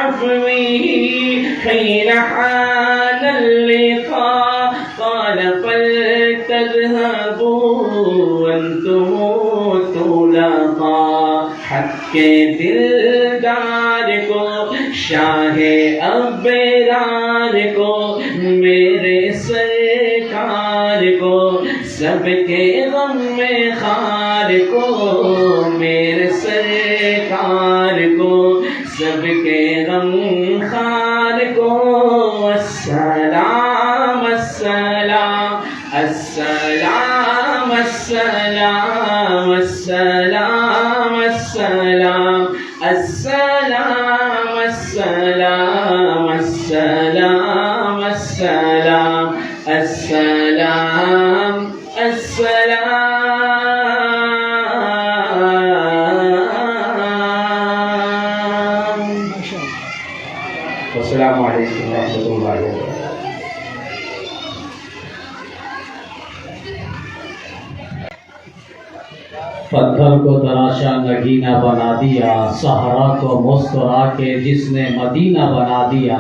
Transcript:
عفوه حين حان اللقاء قال فلتذهبوا وانتم طلقاء حق के दिलदार को शाह अबरार को मेरे सरकार को सबके गम में खार को मेरे सरकार को सबके गम खार को अस्सलाम अस्सलाम अस्सलाम अस्सलाम अस्सलाम अस्सलाम अस्सलाम अस्सलाम अस्सलाम अस्सलाम अस्सलाम अस्सलाम। अस्सलामु अलैकुम व रहमतुल्लाहि व बरकातुहू। पत्थर को तराशा नगीना बना दिया, सहरा को मुस्कुरा के जिसने मदीना बना दिया।